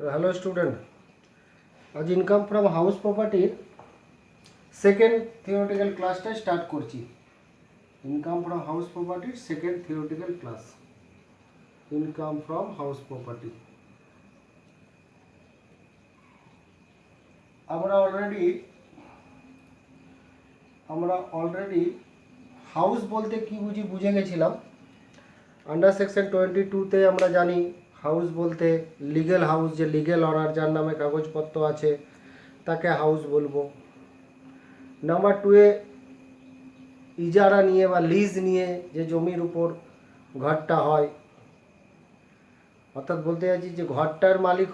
Hello student, আজ income from house প্রপার্টির second theoretical ক্লাসটা স্টার্ট করছি। ইনকাম ফ্রম হাউস প্রপার্টির second theoretical class. Income from house property আমরা অলরেডি হাউস বলতে কি বুঝে গেছিলাম। আন্ডার সেকশন 22-তে আমরা জানি হাউস বলতে লিগ্যাল হাউস, যে লিগ্যাল অনার, যার নামে কাগজপত্র আছে তাকে হাউস বলবো। নাম্বার 2-এ ইজারা নিয়ে বা লিজ নিয়ে যে জমির উপর ঘরটা হয়, অর্থাৎ বলতে চাইছি যে ঘরটার মালিক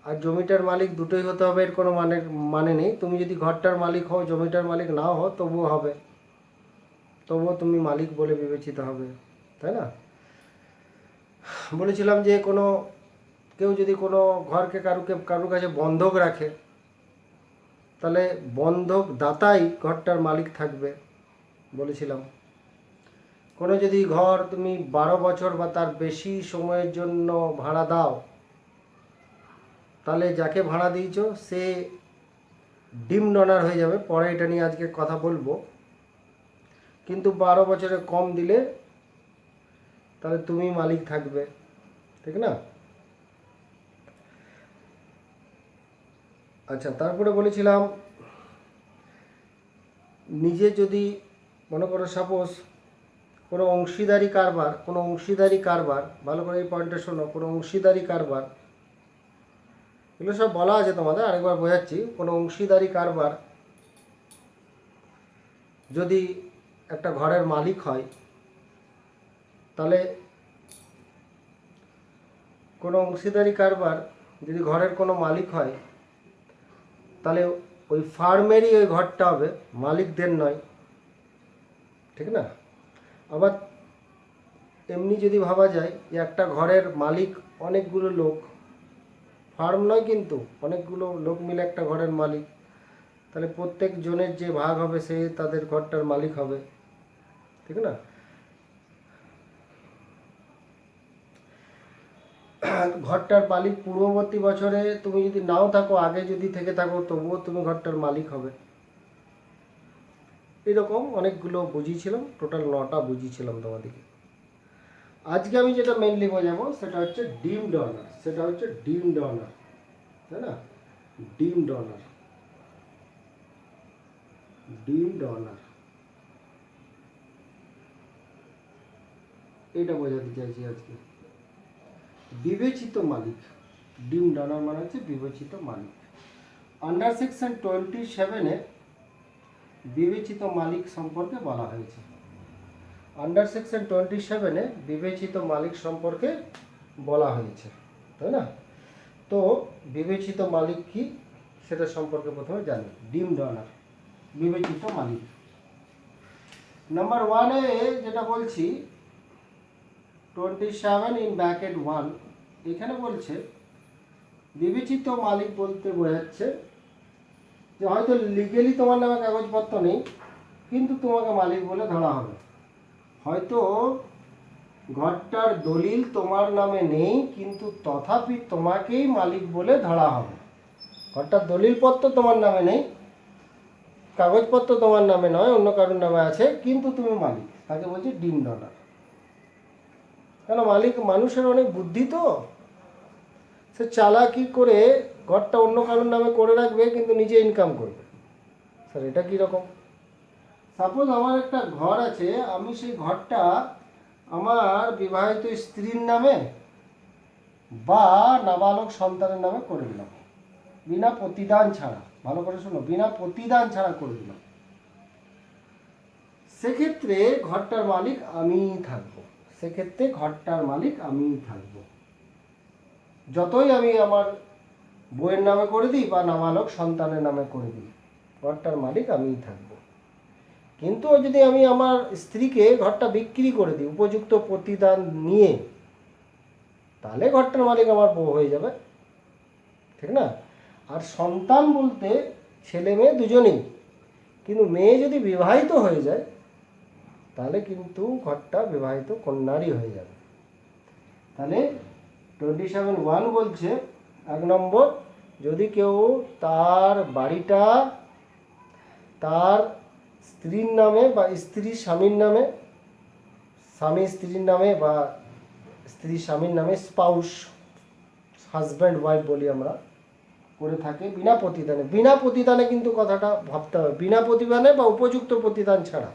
আর জমিটার মালিক দুটোই হতে হবে, এর কোনো মানে নেই। তুমি যদি ঘরটার মালিক হও, জমিটার মালিক নাও হও, তবুও হবে, তবুও তুমি মালিক বলে বিবেচিত হবে, তাই না? বলেছিলাম যে কেউ যদি কোনো ঘরকে কারুর কাছে বন্ধক রাখে, তাহলে বন্ধক দাতাই ঘরটার মালিক থাকবে বলেছিলাম। কোনো যদি ঘর তুমি 12 বছর বা তার বেশি সময়ের জন্য ভাড়া দাও, তাহলে যাকে ভাড়া দিয়েছো সে ডিমড অনার হয়ে যাবে। পরে এটা নিয়ে আজকে কথা বলবো। কিন্তু 12 বছরের কম দিলে তাহলে তুমি মালিক থাকবে, ঠিক না? আচ্ছা, তারপরে বলেছিলাম নিজে যদি মনে করো সাপোজ কোনো অংশীদারি কারবার, ভালো করে এই পয়েন্টটা শোনো, কোনো অংশীদারি কারবার, এগুলো সব বলা আছে তোমাদের, আরেকবার বোঝাচ্ছি। কোনো অংশীদারি কারবার যদি একটা ঘরের মালিক হয়, তাহলে কোনো অংশীদারি কারবার যদি ঘরের কোনো মালিক হয়, তাহলে ওই ফার্মেরই ওই ঘরটা হবে, মালিকদের নয়, ঠিক না? আবার এমনি যদি ভাবা যায় যে একটা ঘরের মালিক অনেকগুলো লোক, ফার্ম নয় কিন্তু অনেকগুলো লোক মিলে একটা ঘরের মালিক, তাহলে প্রত্যেক জনের যে ভাগ হবে সে তাদের ঘরটার মালিক হবে, ঠিক না? ঘরটার মালিক পূর্ববর্তী বছরে তুমি যদি নাও থাকো, আগে যদি থেকে থাকো, তবুও তুমি ঘরটার মালিক হবে। এরকম অনেকগুলো বুঝিয়েছিলাম, টোটাল 9টা বুঝিয়েছিলাম তোমাদেরকে। আজকে আমি যেটা মেনলি বোঝাবো সেটা হচ্ছে ডিমড অনার, তাই না? ডিমড অনার এটা বোঝাতে চাইছি আজকে। বিবেচিত মালিক, ডিমড অনার মানে হচ্ছে বিবেচিত মালিক। আন্ডার সেকশন 27-এ বিবেচিত মালিক সম্পর্কে বলা হয়েছে। আন্ডার সেকশন 27-এ বিবেচিত মালিক সম্পর্কে বলা হয়েছে, তাই না? তো বিবেচিত মালিক কি সেটা সম্পর্কে প্রথমে জানি। ডিমড অনার, বিবেচিত মালিক। নাম্বার 1-এ যেটা বলছি 27(1) এখানে বলছে বিবেচিত মালিক বলতে বোঝাচ্ছে যে হয়তো লিগেলি তোমার নামে কাগজপত্র নেই, কিন্তু তোমাকে মালিক বলে ধরা হবে। হয়তো ঘরটার দলিল তোমার নামে নেই, কিন্তু তথাপি তোমাকেই মালিক বলে ধরা হবে। ঘরটার দলিলপত্র তোমার নামে নেই, কাগজপত্র তোমার নামে নয়, অন্য কারোর নামে আছে, কিন্তু তুমি মালিক, তাকে বলছি ডিমড অনার। কেন? মালিক মানুষের অনেক বুদ্ধি, তো সে চালাকি করে ঘরটা অন্য কারোর নামে করে রাখবে, কিন্তু নিজে ইনকাম করবে। স্যার এটা কীরকম? সাপোজ আমার একটা ঘর আছে, আমি সেই ঘরটা আমার বিবাহিত স্ত্রীর নামে বা নাবালক সন্তানের নামে করে দিলাম, বিনা প্রতিদান ছাড়া। ভালো করে শোনো, বিনা প্রতিদান ছাড়া করে দিলাম। সেক্ষেত্রে ঘরটার মালিক আমিই থাকবো। যতই আমি আমার বইয়ের নামে করে দিই বা নাবালক সন্তানের নামে করে দিই, ঘরটার মালিক আমিই থাকবো। কিন্তু যদি আমি আমার স্ত্রীকে ঘরটা বিক্রি করে দিই উপযুক্ত প্রতিদান নিয়ে, তাহলে ঘরটার মালিক আমার বউ হয়ে যাবে, ঠিক না? আর সন্তান বলতে ছেলে মেয়ে দুজনেই, কিন্তু মেয়ে যদি বিবাহিত হয়ে যায় তাহলে কিন্তু ঘরটা বিবাহিত কন্যারই হয়ে যাবে। তাহলে 27(1) বলছে এক নম্বর, যদি কেউ তার বাড়িটা তার স্ত্রীর নামে বা স্ত্রী স্বামীর নামে, স্বামী স্ত্রীর নামে বা স্ত্রী স্বামীর নামে, স্পাউস হাজব্যান্ড ওয়াইফ বলি আমরা, করে থাকে বিনা প্রতিদানে। বিনা প্রতিদানে কিন্তু কথাটা ভাবতে হবে, বিনা প্রতিদানে বা উপযুক্ত প্রতিদান ছাড়া।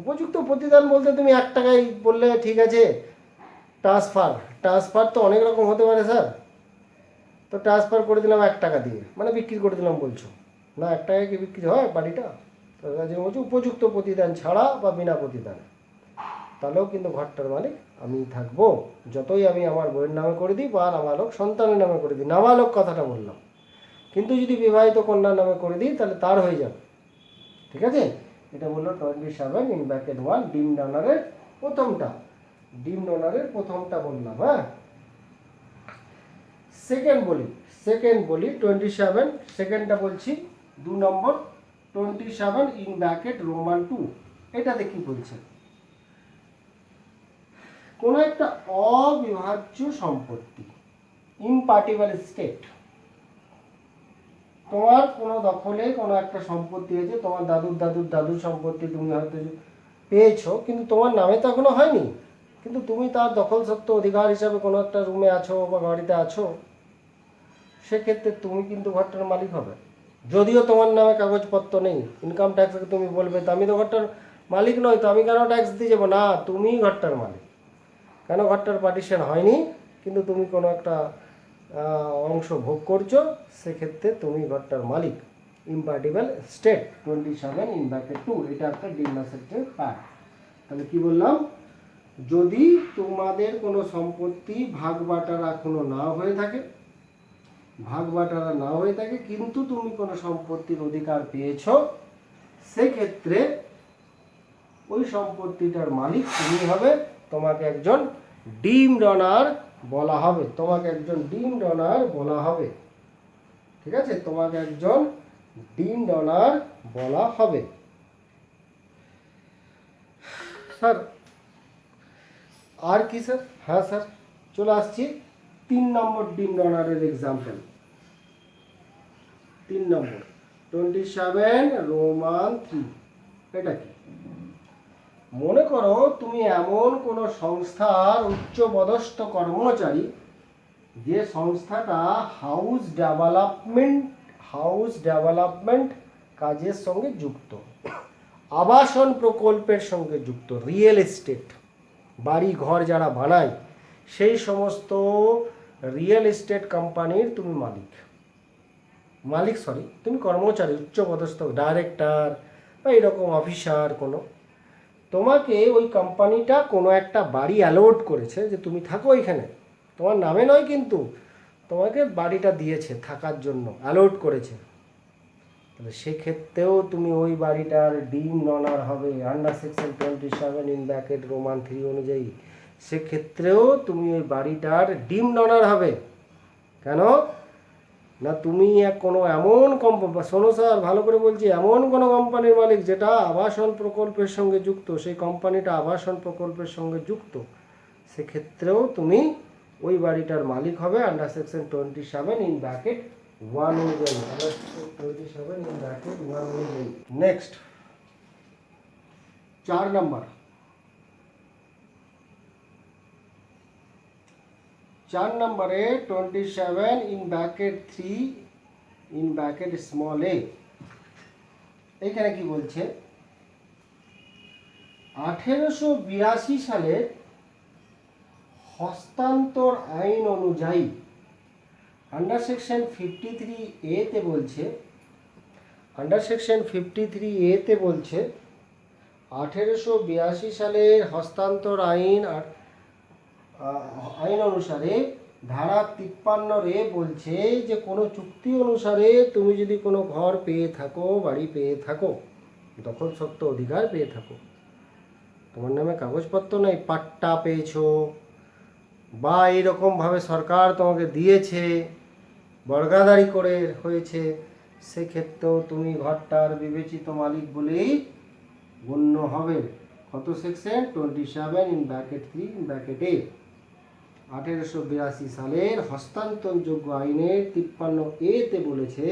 উপযুক্ত প্রতিদান বলতে তুমি 1 টাকায় বললে ঠিক আছে, ট্রান্সফার তো অনেক রকম হতে পারে স্যার, তো ট্রান্সফার করে দিলাম 1 টাকা দিয়ে, মানে বিক্রি করে দিলাম বলছো না, 1 টাকায় কি বিক্রি হয় বাড়িটা? তো বলছি উপযুক্ত প্রতিদান ছাড়া বা বিনা প্রতিদানে, তাহলেও কিন্তু ঘরটার মালিক আমি থাকবো, যতই আমি আমার বইয়ের নামে করে দিই বা নাবালক সন্তানের নামে করে দিই। নাবালক কথাটা বললাম, কিন্তু যদি বিবাহিত কন্যার নামে করে দিই তাহলে তার হয়ে যাবে। ঠিক আছে, এটা বললো 27 ইন ব্র্যাকেট 1 ডিমড অনারের প্রথমটা। ডিমড অনারের প্রথমটা বললাম। হ্যাঁ, সেকেন্ড বলি 27, সেকেন্ডটা বলছি 2 নম্বর 27 ইন ব্র্যাকেট রোমান 2। এটাতে কি বলছে? কোন একটা অবিভাজ্য সম্পত্তি, ইমপার্টিবল স্টেট, তোমার কোনো দখলে কোনো একটা সম্পত্তি আছে, তোমার দাদুর দাদুর দাদুর সম্পত্তি তুমি হয়তো পেয়েছো, কিন্তু তোমার নামে তো এখনো হয়নি, কিন্তু তুমি তার দখল সত্ত্ব অধিকার হিসাবে কোনো একটা রুমে আছো বা গাড়িতে আছো, সেক্ষেত্রে তুমি কিন্তু ঘরটার মালিক হবে। যদিও তোমার নামে কাগজপত্র নেই, ইনকাম ট্যাক্সকে তুমি বলবে তো আমি তো ঘরটার মালিক নই, তো আমি কেন ট্যাক্স দিয়ে যাবো? না, তুমিই ঘরটার মালিক। কেন? ঘরটার পার্টিশন হয়নি, কিন্তু তুমি কোনো একটা অংশ ভোগ করছো, সেক্ষেত্রে তুমি ঘরটার মালিক। ইমপার্টিবল স্টেট 27 ইন ব্র্যাকেট 2, এটা একটা ডিমড সেটের পার্ট। তাহলে কি বললাম? যদি তোমাদের কোনো সম্পত্তি ভাগ বাটারা এখনো না হয়ে থাকে, কিন্তু তুমি কোনো সম্পত্তির অধিকার পেয়েছো, সেক্ষেত্রে ওই সম্পত্তিটার মালিক তুমি হবে, তোমাকে একজন ডিমড অনার বলা হবে। ঠিক আছে, তোমাকে একজন ডিমড অনার বলা হবে। স্যার আর কি স্যার? হ্যাঁ স্যার, চলে আসছি 3 নম্বর ডিমড অনারের এক্সাম্পল। 3 নম্বর 27 রোমান 3। এটা কি? মনে করো তুমি এমন কোনো সংস্থার উচ্চপদস্থ কর্মচারী, যে সংস্থাটা হাউস ডেভেলপমেন্ট কাজের সঙ্গে যুক্ত, আবাসন প্রকল্পের সঙ্গে যুক্ত, রিয়েল এস্টেট, বাড়ি ঘর যারা বানায়, সেই সমস্ত রিয়েল এস্টেট কোম্পানির তুমি তুমি কর্মচারী, উচ্চপদস্থ ডাইরেক্টর বা এরকম অফিসার কোনো, তোমাকে ওই কোম্পানিটা কোনো একটা বাড়ি অ্যালট করেছে যে তুমি থাকো এখানে, তোমার নামে নয় কিন্তু তোমাকে বাড়িটা দিয়েছে থাকার জন্য, অ্যালট করেছে। তাহলে সেক্ষেত্রেও তুমি ওই বাড়িটার ডিমড অনার হবে under section 27 in bracket Roman 3 অনুযায়ী। সেক্ষেত্রেও তুমি ওই বাড়িটার ডিমড অনার হবে। কেন না? তুমি কোনো এমন শোনো স্যার ভালো করে বলছি, এমন কোনো কোম্পানির মালিক যেটা আবাসন প্রকল্পের সঙ্গে যুক্ত, সেই কোম্পানিটা আবাসন প্রকল্পের সঙ্গে যুক্ত, সেক্ষেত্রেও তুমি ওই বাড়িটার মালিক হবে আন্ডার সেকশন 27 ইন ব্র্যাকেট 1 অনুযায়ী। নেক্সট 4 নম্বর 4 নম্বরে 27 in bracket 3 in bracket small a। এখানে কি বলছে? 1882 সালের হস্তান্তর আইন অনুযায়ী আন্ডার সেকশন 53A তে বলছে, 1882 সালের হস্তান্তর আইন অনুসারে ধারা 53 বলছে যে কোনো চুক্তি অনুসারে তুমি যদি কোনো ঘর পেয়ে থাকো, বাড়ি পেয়ে থাকো, দখল সত্ত্ব অধিকার পেয়ে থাকো, তোমার নামে কাগজপত্র নেই, পাট্টা পেয়েছো বা এইরকমভাবে সরকার তোমাকে দিয়েছে, বর্গাদারি করে হয়েছে, সেক্ষেত্রেও তুমি ঘরটার বিবেচিত মালিক বলেই গণ্য হবে। কত section? 27 in bracket 3 in bracket a। 1882 সালের হস্তান্তরযোগ্য আইনের 53A-তে বলেছে,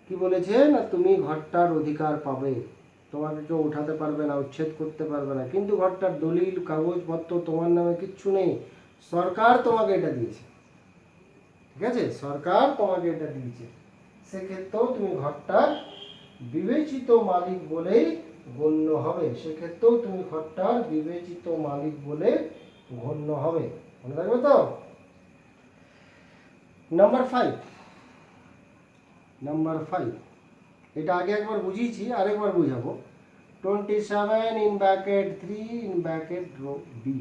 কি বলেছে না, তুমি ঘরটার অধিকার পাবে, তোমাকে কেউ উঠাতে পারবে না, উচ্ছেদ করতে পারবে না, কিন্তু ঘরটার দলিল কাগজপত্র তোমার নামে কিচ্ছু নেই, সরকার তোমাকে এটা দিয়েছে। ঠিক আছে, সরকার তোমাকে এটা দিয়েছে, সেক্ষেত্রেও তুমি ঘরটার বিবেচিত মালিক বলেই গণ্য হবে, সেক্ষেত্রেও তুমি ঘরটার বিবেচিত মালিক বলে গণ্য হবে। মনে থাকবে তো? নাম্বার 5, এটা আগে একবার বুঝিয়েছি, আরেকবার বুঝাবো। 27(3)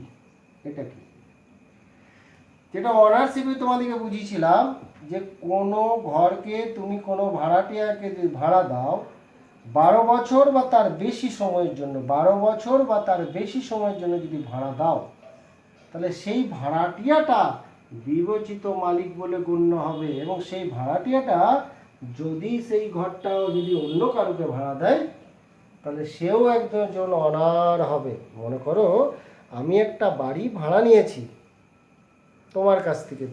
এটা কি? যেটা অনারশিপে তোমাদেরকে বুঝিয়েছিলাম যে কোনো ঘরকে তুমি কোনো ভাড়াটিয়াকে যদি ভাড়া দাও 12 বছর বা তার বেশি সময়ের জন্য, 12 বছর বা তার বেশি সময়ের জন্য যদি ভাড়া দাও, তাহলে সেই ভাড়াটিয়াটা বিবেচিত মালিক বলে গণ্য হবে, এবং সেই ভাড়াটিয়াটা যদি সেই ঘরটাও যদি অন্য কারোকে ভাড়া দেয়, তাহলে সেও একজন অনার হবে। মনে করো আমি একটা বাড়ি ভাড়া নিয়েছি তোমার কাছ থেকে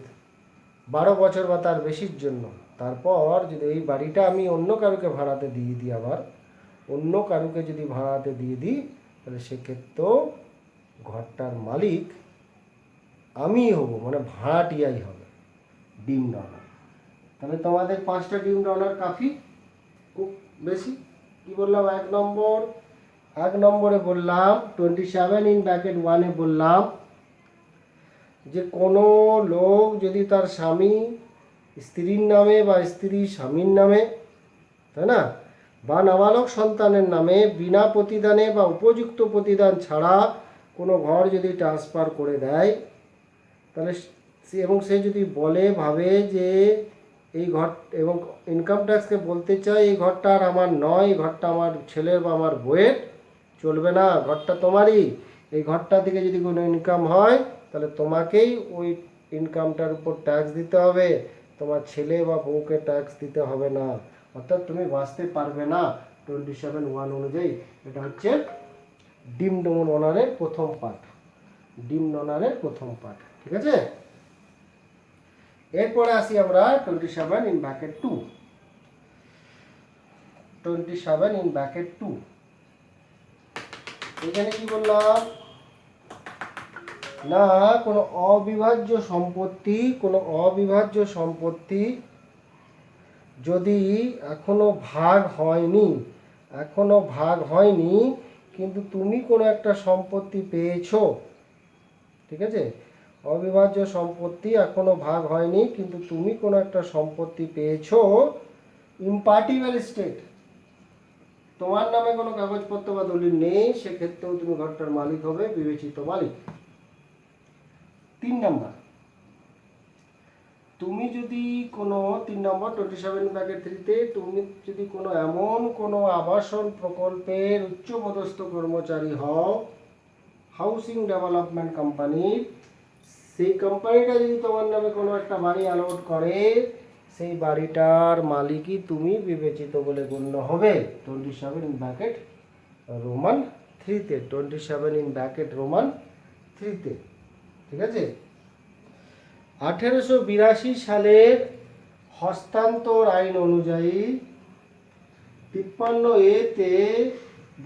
12 বছর বা তার বেশির জন্য, তারপর যদি এই বাড়িটা আমি অন্য কারোকে ভাড়াতে দিয়ে দিই, আবার অন্য কারোকে যদি ভাড়াতে দিয়ে দিই, তাহলে সেক্ষেত্রেও ঘরটার মালিক আমিই হব, মানে ভাড়াটিয়াই হবে, ডিমড অনার। তাহলে তোমাদের 5টা ডিমড অনার কাফি, খুব বেশি। কি বললাম? 1 নম্বরে বললাম 27(1) বললাম যে কোনো লোক যদি তার স্বামী স্ত্রীর নামে বা স্ত্রী স্বামীর নামে, তাই না, বা নাবালক সন্তানের নামে বিনা প্রতিদানে বা উপযুক্ত প্রতিদান ছাড়া কোনো ঘর যদি ট্রান্সফার করে দেয়, তাহলে এবং সে যদি বলে ভাবে যে এই ঘর, এবং ইনকাম ট্যাক্সকে বলতে চায় এই ঘরটা আর আমার নয়, এই ঘরটা আমার ছেলের বা আমার বউয়ের, চলবে না, ঘরটা তোমারই, এই ঘরটা থেকে যদি কোনো ইনকাম হয় তাহলে তোমাকেই ওই ইনকামটার উপর ট্যাক্স দিতে হবে, তোমার ছেলে বা বউকে ট্যাক্স দিতে হবে না, অর্থাৎ তুমি বাঁচতে পারবে না 27(1) অনুযায়ী। এটা হচ্ছে ডিমড অনারের প্রথম পার্ট, ডিমড অনারের প্রথম পার্ট। ঠিক আছে, এরপরে আসি আমরা 27(2). 27(2) এখানে কি বললাম না, কোনো অবিভাজ্য সম্পত্তি যদি এখনো ভাগ হয়নি কিন্তু তুমি কোনো একটা সম্পত্তি পেয়েছো, ঠিক আছে, অবিভাজ্য সম্পত্তি এখনো ভাগ হয়নি কিন্তু তুমি কোনো একটা সম্পত্তি পেয়েছো, ইম্পার্টিবল স্টেট, তোমার নামে কোনো কাগজপত্র বা দলিল নেই, সেক্ষেত্রেও তুমি ঘরটার মালিক হবে, বিবেচিত মালিক। 3 নম্বর, তুমি যদি কোনো 3 নম্বর 27(3)তে তুমি যদি কোনো এমন কোনো আবাসন প্রকল্পের উচ্চপদস্থ কর্মচারী হও, হাউসিং ডেভেলপমেন্ট কোম্পানির, সেই কোম্পানিটা যদি তোমার নামে কোনো একটা বাড়ি অ্যালট করে, সেই বাড়িটার মালিকই তুমি বিবেচিত বলে গণ্য হবে 27(3)তে, 27(3)তে। ঠিক আছে, 1882 সালের হস্তান্তর আইন অনুযায়ী 53A-তে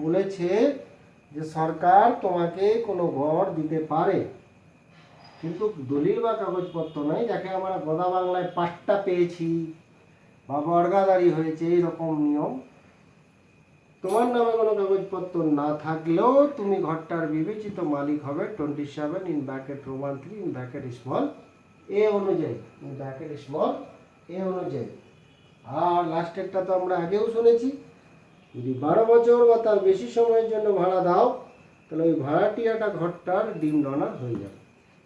বলেছে যে সরকার তোমাকে কোনো ঘর দিতে পারে, কিন্তু দলিল বা কাগজপত্র নাই, যাকে আমরা গোদা বাংলায় পাট্টা পেয়েছি বা বর্গাদারি হয়েছে, এরকম নিয়ম। তোমার নামে কোনো কাগজপত্র না থাকলেও তুমি ঘরটার বিবেচিত মালিক হবে 27((3) অনুযায়ী। আর লাস্টেরটা তো আমরা আগেও শুনেছি, যদি 12 বছর বা তার বেশি সময়ের জন্য ভাড়া দাও, তাহলে ওই ভাড়াটিয়াটা ঘরটার ডিমড অনার হয়ে যাবে।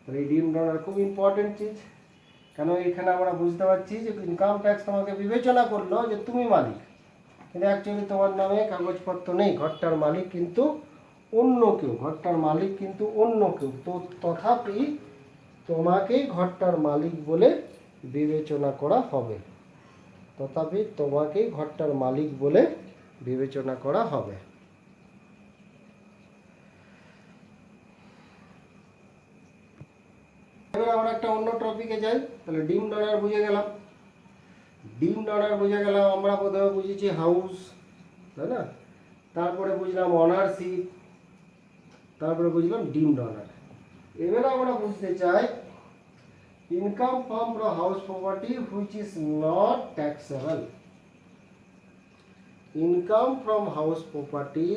তাহলে এই ডিমড অনার খুব ইম্পর্টেন্ট চিজ, কেন এখানে আমরা বুঝতে পারছি যে ইনকাম ট্যাক্স তোমাকে বিবেচনা করলো যে তুমি মালিক, কিন্তু অ্যাকচুয়ালি তোমার নামে কাগজপত্র নেই, ঘরটার মালিক কিন্তু অন্য কেউ, তো তথাপি তোমাকেই ঘরটার মালিক বলে বিবেচনা করা হবে। এবার আমরা একটা অন্য টপিকে যাই। তাহলে ডিম ডলার বুঝে গেলাম, ডিম ডলার বুঝে গেলাম। আমরা প্রথমে বুঝেছি হাউস, তাই না? তারপরে বুঝলাম অনারশিপ, তারপরে বুঝলাম ডিম ডলার। এবারে আমরা বুঝতে চাই income from house property which is not taxable. Income from house property,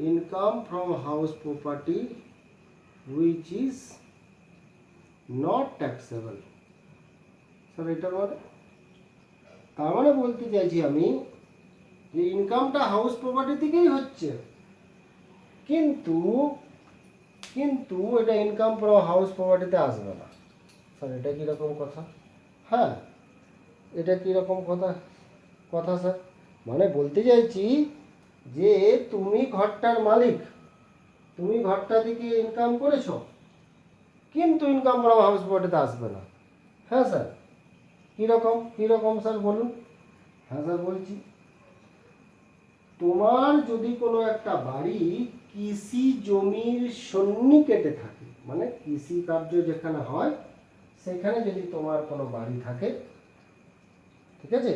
income from house property which is not taxable. Sir এটা মানে তার মানে বলতে চাইছি আমি যে ইনকামটা হাউস প্রপার্টি থেকেই হচ্ছে, কিন্তু কিন্তু এটা ইনকাম ফ্রম হাউস প্রপার্টিতে আসবে না। স্যার এটা কীরকম কথা? হ্যাঁ, এটা কীরকম কথা কথা স্যার? মানে বলতে চাইছি যে তুমি ঘরটার মালিক, তুমি ঘরটা থেকে ইনকাম করেছো, কিন্তু ইনকাম ফ্রম হাউস প্রপার্টিতে আসবে না। হ্যাঁ স্যার, কীরকম কীরকম স্যার বলুন? হ্যাঁ স্যার বলছি, তোমার যদি কোনো একটা বাড়ি কৃষি জমির সন্নিকটে থাকে, মানে কৃষি কার্য যেখানে হয় সেখানে যদি তোমার কোনো বাড়ি থাকে, ঠিক আছে,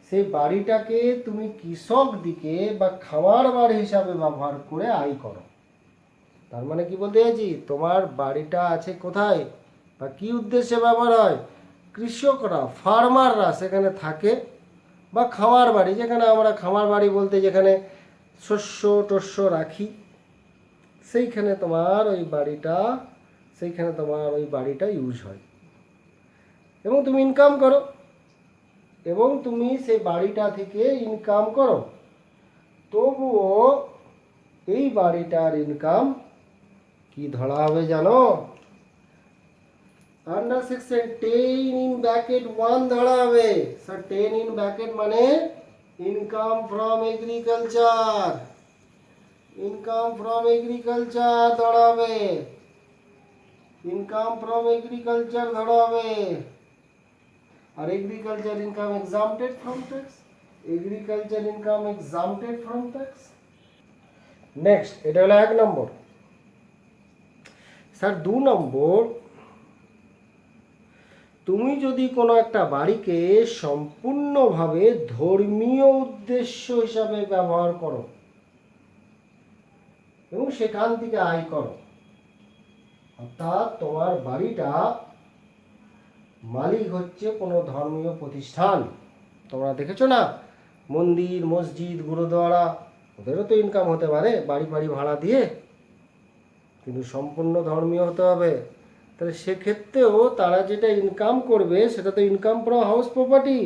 সেই বাড়িটাকে তুমি কৃষক দিকে বা খামার বাড়ি হিসাবে ব্যবহার করে আয় করো। তার মানে কি বলতে চাইছি, তোমার বাড়িটা আছে কোথায় বা কি উদ্দেশ্যে ব্যবহার হয়? কৃষকরা, ফার্মাররা সেখানে থাকে, বা খামার বাড়ি, যেখানে আমরা খামার বাড়ি বলতে যেখানে শস্য টস্য রাখি, সেইখানে তোমার ওই বাড়িটা, সেইখানে তোমার ওই বাড়িটা ইউজ হয় এবং তুমি ইনকাম করো, এবং তুমি সেই বাড়িটা থেকে ইনকাম করো। তবুও এই বাড়িটার ইনকাম কি ধরা হবে জানো? আন্ডার সেকশন 10 ইন ব্র্যাকেট 1 ধরা হবে। স্যার 10 ইন ব্র্যাকেট মানে income from agriculture, income from agriculture ধরা হবে, ইনকাম ফ্রম এগ্রিকালচার ধরা হবে। আর agriculture income exempted from tax, agriculture income exempted from tax. Next, এটা হলো 1 নম্বর। স্যার 2 নম্বর, তুমি যদি কোনো একটা বাড়িকে সম্পূর্ণভাবে ধর্মীয় উদ্দেশ্য হিসাবে ব্যবহার করো এবং সেখান থেকে আয় করো, অর্থাৎ তোমার বাড়িটা মালিক হচ্ছে কোনো ধর্মীয় প্রতিষ্ঠান, তোমরা দেখেছো না মন্দির, মসজিদ, গুরুদ্বারা, ওদেরও তো ইনকাম হতে পারে বাড়ি বাড়ি ভাড়া দিয়ে, কিন্তু সম্পূর্ণ ধর্মীয় হতে হবে। তাহলে সেক্ষেত্রেও তারা যেটা ইনকাম করবে সেটা তো ইনকাম ফ্রম হাউস প্রপার্টি,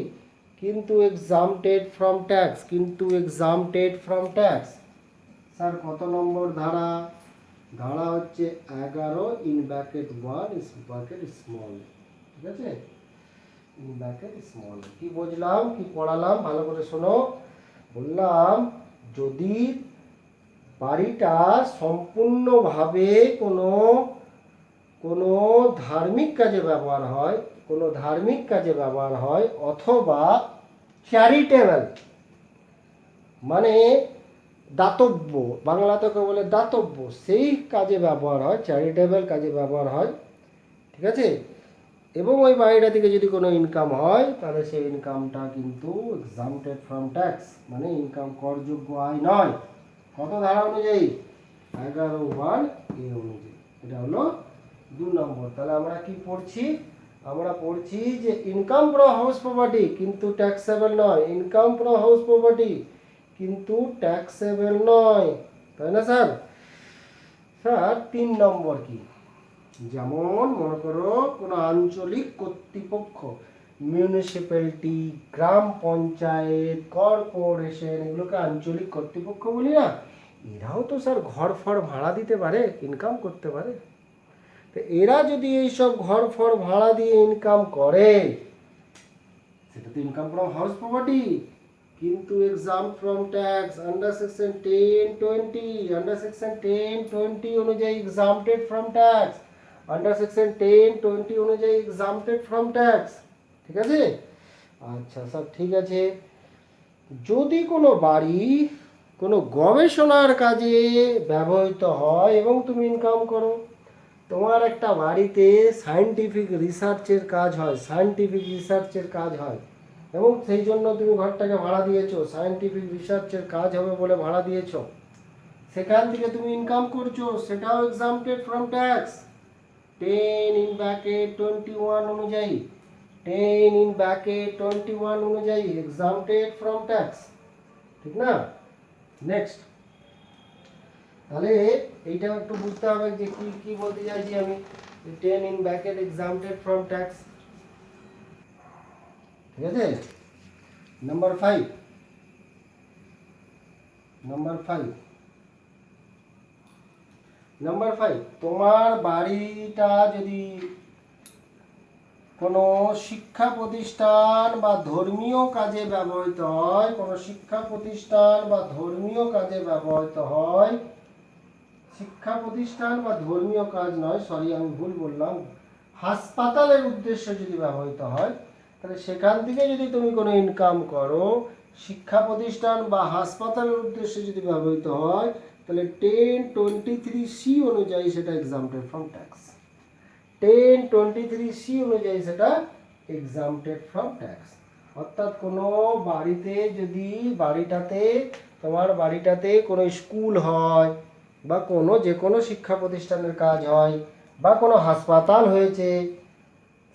কিন্তু এক্সাম্পটেড ফ্রম ট্যাক্স, কিন্তু এক্সাম্পটেড ফ্রম ট্যাক্স। স্যার কত নম্বর ধারা? ধারা হচ্ছে 11 ইন ব্র্যাকেট 1 ব্র্যাকেট স্মল, ঠিক আছে, ইন ব্র্যাকেট স্মল। কি বুঝলাম, কি পড়ালাম ভালো করে শোনো। বললাম যদি বাড়িটা সম্পূর্ণভাবে কোনো কোনো ধার্মিক কাজে ব্যবহার হয়, কোনো ধার্মিক কাজে ব্যবহার হয়, অথবা চ্যারিটেবল মানে দাতব্য, বাংলাতে বলে দাতব্য, সেই কাজে ব্যবহার হয়, চ্যারিটেবল কাজে ব্যবহার হয়, ঠিক আছে, এবং ওই বাড়িটা থেকে যদি কোনো ইনকাম হয় তাহলে সেই ইনকামটা কিন্তু এক্সাম্পটেড ফ্রম ট্যাক্স, মানে ইনকাম করযোগ্য আয় নয়। কত ধারা অনুযায়ী? 11(1) এ অনুযায়ী। এটা হলো 2 নম্বর। তাহলে আমরা কি পড়ছি? আমরা পড়ছি যে ইনকাম ফ্রম হাউস প্রপার্টি কিন্তু ট্যাক্সেবল নয়, ইনকাম ফ্রম হাউস প্রপার্টি কিন্তু ট্যাক্সেবল নয়, তাই না স্যার? স্যার 3 নম্বর কি? যেমন মনে করো কোনো আঞ্চলিক কর্তৃপক্ষ, মিউনিসিপ্যালিটি, গ্রাম পঞ্চায়েত, কর্পোরেশন, এগুলোকে আঞ্চলিক কর্তৃপক্ষ বলি না, এরাও তো স্যার ঘর ফর ভাড়া দিতে পারে, ইনকাম করতে পারে। তো এরা যদি এইসব ঘর ফর ভাড়া দিয়ে ইনকাম করে সেটা তো ইনকাম ফ্রম হাউস প্রপার্টি, কিন্তু exam from tax under section 10(20), under section 10(20) অনুযায়ী এক্সাম্পটেড ফ্রম ট্যাক্স, আন্ডার সেকশন 10(20) অনুযায়ী এক্সাম্পটেড ফ্রম ট্যাক্স, ঠিক আছে? আচ্ছা স্যার ঠিক আছে, যদি কোনো বাড়ি কোনো গবেষণার কাজে ব্যবহৃত হয় এবং তুমি ইনকাম করো, তোমার একটা বাড়িতে সায়েন্টিফিক রিসার্চের কাজ হয় এবং সেই জন্য তুমি ঘরটাকে ভাড়া দিয়েছো, সায়েন্টিফিক রিসার্চের কাজ হবে বলে ভাড়া দিয়েছো, সেখান থেকে তুমি ইনকাম করছো, সেটাও এক্সাম্পটেড ফ্রম ট্যাক্স। 10 ইন ব্র্যাকেট 21 অনুযায়ী, 10 ইন ব্র্যাকেট 21 অনুযায়ী এক্সাম্পটেড ফ্রম ট্যাক্স, ঠিক না? নেক্সট, তাহলে এইটা একটু বুঝতে হবে যে কি কি বলতে চাইছি আমি। 10 ইন ব্র্যাকেট এক্সাম্পটেড ফ্রম ট্যাক্স, ঠিক আছে? নাম্বার 5, তোমার বাড়িটা যদি কোনো শিক্ষা প্রতিষ্ঠান বা ধর্মীয় কাজে ব্যবহৃত হয়, শিক্ষা প্রতিষ্ঠান বা ধর্মীয় কাজ নয়, সরি আমি ভুল বললাম, হাসপাতালের উদ্দেশ্যে যদি ব্যবহৃত হয়, তাহলে সেখান থেকে যদি তুমি কোনো ইনকাম করো, শিক্ষা প্রতিষ্ঠান বা হাসপাতালের উদ্দেশ্যে যদি ব্যবহৃত হয়, তাহলে 1023C অনুযায়ী সেটা এক্সাম্পটেড ফ্রম ট্যাক্স। 1023C অনুযায়ী সেটা এক্সাম্পটেড ফ্রম ট্যাক্স। অর্থাৎ কোনো বাড়িতে যদি তোমার বাড়িটাতে কোনো স্কুল হয় বা যে কোনো শিক্ষা প্রতিষ্ঠানের কাজ হয় বা কোনো হাসপাতাল হয়েছে,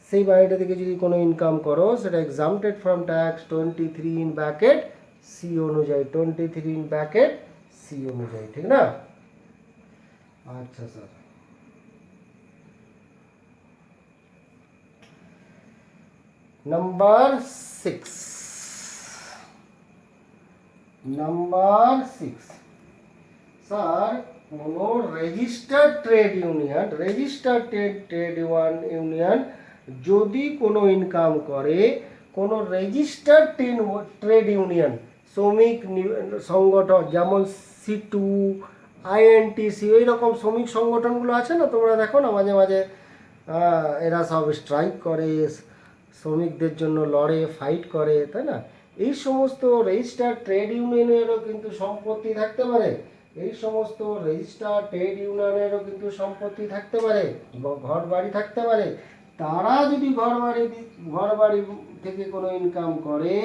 সেই বাড়িটা থেকে যদি কোনো ইনকাম করো, সেটা exempted from tax 23 in bracket C অনুযায়ী, 23 ইন ব্র্যাকেট সি অনুযায়ী, ঠিক না? আচ্ছা স্যার, নাম্বার 6, স্যার কোনো রেজিস্টার্ড ট্রেড ইউনিয়ন যদি কোনো ইনকাম করে, কোনো রেজিস্টার্ড ট্রেড ইউনিয়ন, শ্রমিক সংগঠন যেমন সিটু, আইএনটিসি, ওই রকম শ্রমিক সংগঠনগুলো আছে না, তোমরা দেখো না মাঝে মাঝে এরা সব স্ট্রাইক করে, শ্রমিকদের জন্য লড়ে, ফাইট করে, তাই না? এই সমস্ত রেজিস্টার্ড ট্রেড ইউনিয়নেরও কিন্তু সম্পত্তি থাকতে পারে, ঘর বাড়ি থাকতে পারে। তারা যদি ঘর বাড়ি থেকে কোনো ইনকাম করে,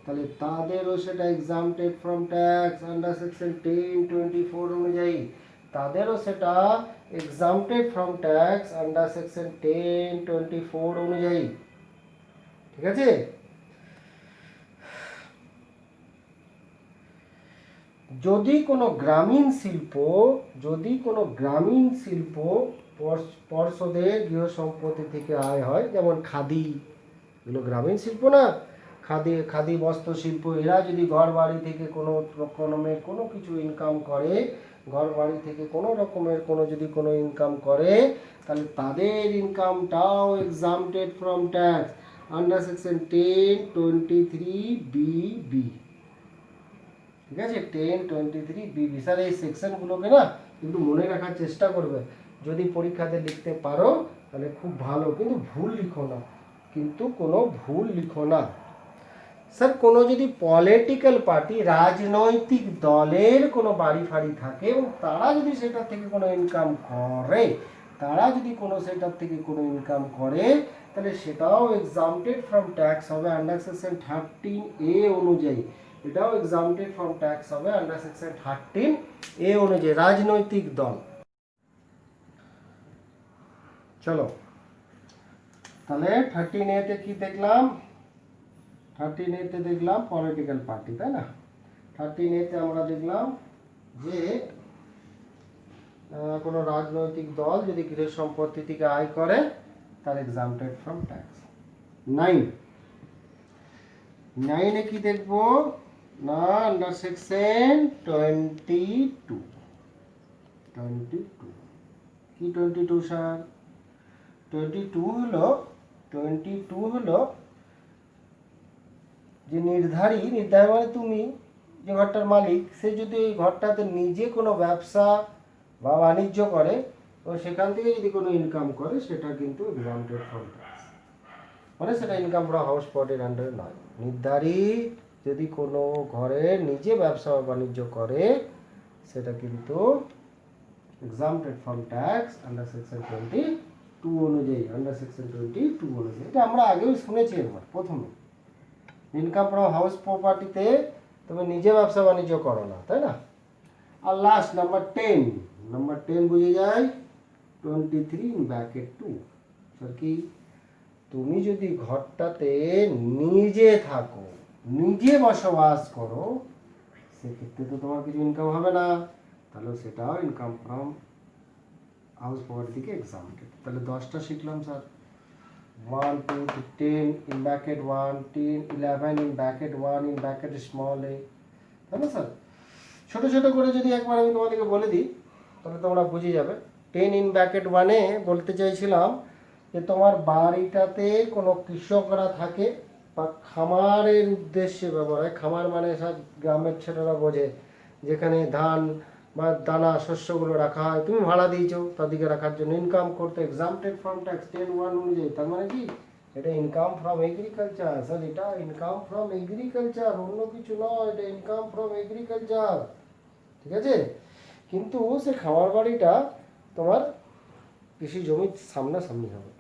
তাহলে তাদেরও সেটা exempted from tax under section 1024 অনুযায়ী, তাদেরও সেটা exempted from tax under section 1024 অনুযায়ী, ঠিক আছে? যদি কোনো গ্রামীণ শিল্প পর্ষদের গৃহ সম্পত্তি থেকে আয় হয়, যেমন খাদি, এগুলো গ্রামীণ শিল্প না, খাদি বস্ত্র শিল্প, এরা যদি ঘর বাড়ি থেকে কোনো রকমের কোনো কিছু ইনকাম করে, তাহলে তাদের ইনকামটাও exempted from tax under section 1023BB, ঠিক আছে? 1023BB। স্যার এই সেকশনগুলোকে না একটু মনে রাখার চেষ্টা করবে, যদি পরীক্ষাতে লিখতে পারো তাহলে খুব ভালো, কিন্তু কোনো ভুল লিখো না। স্যার কোনো যদি পলিটিক্যাল পার্টি, রাজনৈতিক দলের কোনো বাড়ি ফাড়ি থাকে এবং তারা যদি সেটার থেকে কোনো ইনকাম করে, তাহলে সেটাও এক্সাম্পটেড ফ্রম ট্যাক্স হবে আন্ডার সেকশন 13A অনুযায়ী, এটাও এক্সাম্পটেড ফ্রম ট্যাক্স হবে আন্ডার সেকশন 13A অনুযায়ী, রাজনৈতিক দল। চলো তাহলে 13A তে কি দেখলাম? 13A তে দেখলাম পলিটিক্যাল পার্টি, তাই না? 13A তে আমরা দেখলাম যে কোনো রাজনৈতিক দল যদি গৃহ সম্পত্তি থেকে আয় করে, তার এক্সাম্পটেড ফ্রম ট্যাক্স। 9 কি দেখবো না, আন্ডার সেকশন 22। কি 22 স্যার? 22 হলো যে নির্ধারী মানে তুমি যে ঘরটার মালিক, সে যদি এই ঘরটাতে নিজে কোনো ব্যবসা বা বাণিজ্য করে, তো সেখান থেকে যদি কোনো ইনকাম করে, সেটা কিন্তু এক্সাম্পটেড ফ্রম ট্যাক্স, মানে সেটা ইনকাম ফ্রম হাউস প্লটের আন্ডারে নয়। নির্ধারী যদি কোনো ঘরে নিজে ব্যবসা বা বাণিজ্য করে, সেটা কিন্তু exempted from tax under section 22 অনুযায়ী, আন্ডার সেকশন 22 অনুযায়ী। এটা আমরা আগেও শুনেছি একবার প্রথমে। ইনকাম ফ্রম হাউস প্রপার্টিতে তুমি নিজে ব্যবসা বাণিজ্য করো না, তাই না? আর লাস্ট নাম্বার 10 বুঝে যায় 23 ইন ব্র্যাকেট 2। স্যার কি, তুমি যদি ঘরটাতে নিজে থাকো, নিজে বসবাস করো, সেক্ষেত্রে তো তোমার কিছু ইনকাম হবে না, তাহলে সেটাও ইনকাম ফ্রম হাউস প্রপার্টি থেকে এক্সাম্পটেড। তাহলে 10টা শিখলাম sir. 1 2 10 in bracket 1, 10 11 in bracket 1 in bracket small A, তাই না স্যার? ছোট ছোট করে যদি একবার আমি তোমাদেরকে বলে দিই তাহলে তোমরা বুঝে যাবে। 10 ইন ব্র্যাকেট 1-এ বলতে চাইছিলাম যে তোমার বাড়িটাতে কোনো কৃষকরা থাকে বা খামারের উদ্দেশ্যে ব্যবহার হয়। খামার মানে সব গ্রামের ছেলেরা বোঝে, যেখানে ধান বা দানা শস্যগুলো রাখা হয়, তুমি ভাড়া দিয়েছো তাদেরকে রাখার জন্য, ইনকাম করতে এক্সাম্পটেড ফ্রম ট্যাক্স 10(1) অনুযায়ী। তার মানে কি, এটা ইনকাম ফ্রম এগ্রিকালচার। স্যার এটা ইনকাম ফ্রম এগ্রিকালচার, অন্য কিছু নয়, এটা ইনকাম ফ্রম এগ্রিকালচার, ঠিক আছে? কিন্তু সে খামার বাড়িটা তোমার কৃষি জমির সামনাসামনি হবে।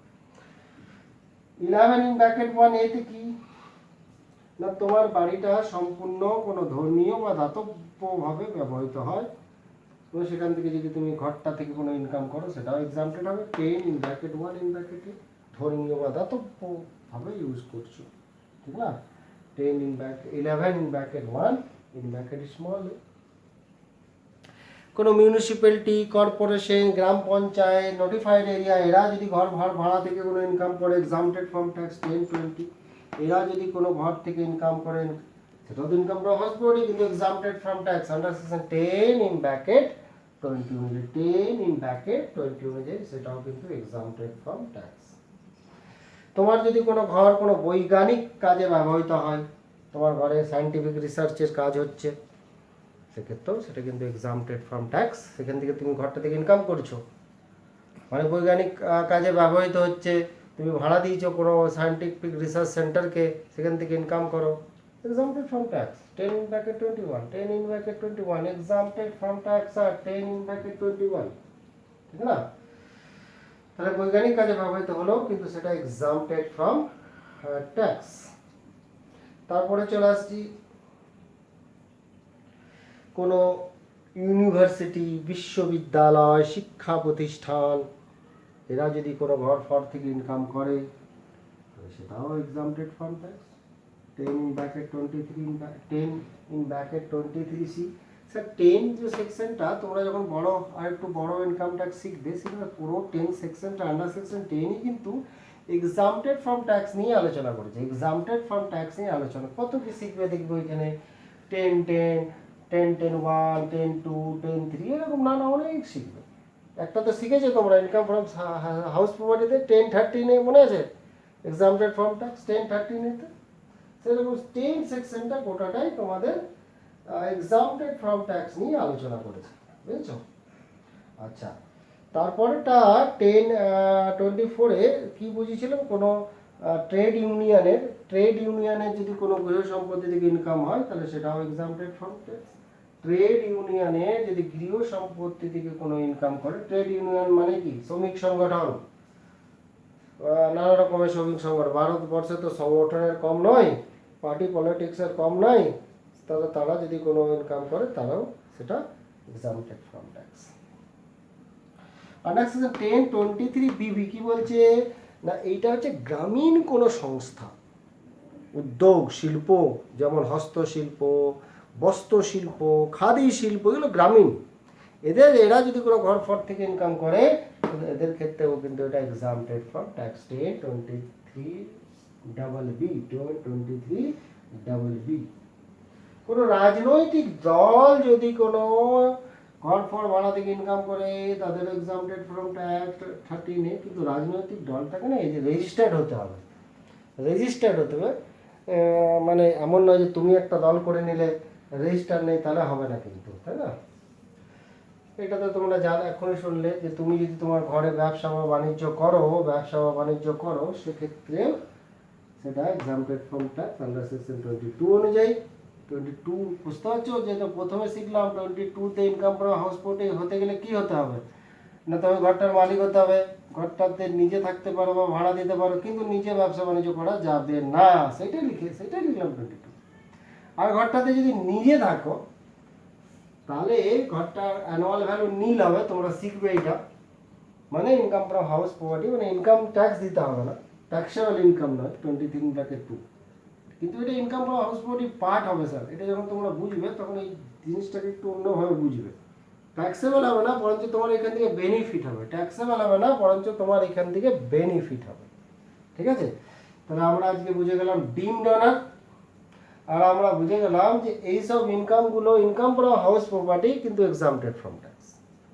11 ইন ব্র্যাকেট 1 এতে কি না, তোমার বাড়িটা সম্পূর্ণ কোনো ধর্মীয় বা দাতব্যভাবে ব্যবহৃত হয়, তো সেখান থেকে যদি তুমি ঘরটা থেকে কোনো ইনকাম করো সেটাও এক্সাম্পটেড হবে। 10 ইন ব্র্যাকেট 1 ইন ব্র্যাকেটে ধর্মীয় বা দাতব্যভাবে ইউজ করছো, ঠিক না? 10 in bracket 11 in bracket 1 in bracket small. কোনো মিউনিসিপ্যালিটি, কর্পোরেশন, গ্রাম পঞ্চায়েত, নোটিফাইড এরিয়া, এরা যদি ঘর ভাড়া থেকে কোনো ইনকাম করে এক্সাম্পটেড ফ্রম ট্যাক্স 10(20)। এরা যদি কোনো ঘর থেকে ইনকাম করেন সেটাও তো ইনকাম ফ্রম হাউস প্রপার্টি, কিন্তু এক্সাম্পটেড from tax under section 10 in bracket 20 অনুযায়ী। 10 ইন ব্র্যাকেট 20 অনুযায়ী সেটাও কিন্তু এক্সাম্পটেড ফ্রম ট্যাক্স। তোমার যদি কোনো ঘর কোনো বৈজ্ঞানিক কাজে ব্যবহৃত হয়, তোমার ঘরে সায়েন্টিফিক রিসার্চের কাজ হচ্ছে, সেক্ষেত্রেও সেটা কিন্তু এক্সাম্পটেড ফ্রম ট্যাক্স। সেখান থেকে তুমি ঘরটা থেকে ইনকাম করছো, মানে বৈজ্ঞানিক কাজে ব্যবহৃত হচ্ছে, তুমি ভাড়া দিয়েছো কোনো সায়েন্টিফিক রিসার্চ সেন্টারকে, সেখান থেকে ইনকাম করো, exempted from tax. 10 in bracket 21, 10 in bracket 21 exempted from tax আর 10 ইন ব্র্যাকেট 21, ঠিক না? তাহলে বৈজ্ঞানিক কাজে ব্যবহৃত হলো কিন্তু সেটা এক্সাম্পটেড ফ্রম ট্যাক্স। তারপরে চলে আসছি কোনো ইউনিভার্সিটি, বিশ্ববিদ্যালয়, শিক্ষা প্রতিষ্ঠান, এরা যদি কোনো ঘর ফর থেকে ইনকাম করে সেটাও এক্সাম্পটেড from tax. 10 in bracket 23 10 in bracket 23C। Sir 10 যে সেকশনটা তোমরা যখন বড় আর একটু বড় ইনকাম ট্যাক্স শিখবে, সেখানে পুরো 10 সেকশনটা আন্ডার সেকশন 10ই কিন্তু এক্সাম্পটেড ফ্রম ট্যাক্স নিয়ে আলোচনা করেছে। এক্সাম্পটেড ফ্রম ট্যাক্স নিয়ে আলোচনা কত কি শিখবে দেখবে ওইখানে। 10 10 10 10 1 10 2 10 3 এরকম নানা অনেক শিখবে। একটা তো শিখেছো তোমরা ইনকাম ফ্রম হাউস প্রপার্টিতে 10 13-এ মনে আছে, এক্সাম্পটেড ফ্রম ট্যাক্স 10 13-এতে। সেরকম 10 সেকশনটা গোটাটাই তোমাদের এক্সাম্পটেড ফ্রম ট্যাক্স নিয়ে আলোচনা করেছে, বুঝেছো? আচ্ছা, তারপরেটা 10(24)-এ কি বুঝিয়েছিলাম, কোনো ট্রেড ইউনিয়নের যদি কোনো গৃহ সম্পত্তি থেকে ইনকাম হয় তাহলে সেটাও এক্সাম্পটেড ফ্রম ট্যাক্স। ট্রেড ইউনিয়নে যদি গৃহ সম্পত্তি থেকে কোনো ইনকাম করে, ট্রেড ইউনিয়ন মানে কি, শ্রমিক সংগঠন, নানা রকমের শ্রমিক সংগঠন, ভারতবর্ষে তো সংগঠনের কম নয়, পার্টি পলিটিক্সের কম নয়, তাহলে তারা যদি কোনো ইনকাম করে তারাও সেটা exempted from tax. Under section 10(23)BB কি বলছে না, এইটা হচ্ছে গ্রামীণ কোনো সংস্থা, উদ্যোগ, শিল্প, যেমন হস্তশিল্প, বস্ত্রশিল্প, খাদি শিল্প, এগুলো গ্রামীণ। এরা যদি কোনো ঘর ফর থেকে ইনকাম করে এদের ক্ষেত্রেও কিন্তু এটা এক্সাম্পটেড ফ্রম ট্যাক্স। 10(23)BB। কোনো রাজনৈতিক দল যদি কোনো ঘর ফর ভাড়া থেকে ইনকাম করে তাদের এক্সাম্পটেড ফ্রম ট্যাক্স 13-এ। কিন্তু রাজনৈতিক দলটাকে না এই যে রেজিস্টার্ড হতে হবে, মানে এমন নয় যে তুমি একটা দল করে নিলে রেজিস্টার নেই তাহলে হবে না কিন্তু, তাই না? এটা তো তোমরা এখনই শুনলে যে তুমি যদি তোমার ঘরে ব্যবসা বা বাণিজ্য করো সেক্ষেত্রে সেটা exempted from tax under section 22 অনুযায়ী। 22 বুঝতে পারছো? যে তো প্রথমে শিখলাম 22তে ইনকাম ফ্রম হাউস প্রপার্টি হতে গেলে কি হতে হবে না, তবে ঘরটার মালিক হতে হবে, ঘরটাতে নিজে থাকতে পারো বা ভাড়া দিতে পারো, কিন্তু নিজে ব্যবসা বাণিজ্য করা যাবে না, সেটাই লিখলাম 22। আর ঘরটাতে যদি নিজে থাকো তাহলে ঘরটার অ্যানুয়াল ভ্যালু নীল হবে, তোমরা শিখবে এটা। মানে ইনকাম ফ্রম হাউস প্রপার্টি মানে ইনকাম ট্যাক্স দিতে হবে না, ট্যাক্সেবল ইনকাম নয় 23(2), কিন্তু এটা income from house property part হবে স্যার। এটা যখন তোমরা বুঝবে তখন এই জিনিসটাকে একটু অন্যভাবে বুঝবে। ট্যাক্সেবল হবে না, বরঞ্চ তোমার এখান থেকে বেনিফিট হবে। ট্যাক্সেবল হবে না, বরঞ্চ তোমার এখান থেকে বেনিফিট হবে। ঠিক আছে? তাহলে আমরা আজকে বুঝে গেলাম ডিমড অনার, আর আমরা বুঝে গেলাম যে এইসব ইনকামগুলো ইনকাম ফ্রম হাউস প্রপার্টি কিন্তু এক্সাম্পটেড ফ্রম ট্যাক্স,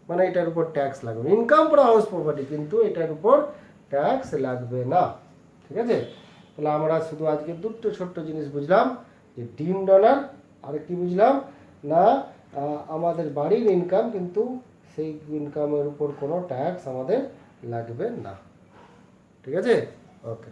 মানে এটার উপর ট্যাক্স লাগবে। ইনকাম ফ্রম হাউস প্রপার্টি কিন্তু এটার উপর ট্যাক্স লাগবে না। ঠিক আছে? তাহলে আমরা শুধু আজকে দুটো ছোট্ট জিনিস বুঝলাম, যে ডিমড অনার, আর কি বুঝলাম না আমাদের বাড়ির ইনকাম, কিন্তু সেই ইনকামের উপর কোনো ট্যাক্স আমাদের লাগবে না। ঠিক আছে? ওকে।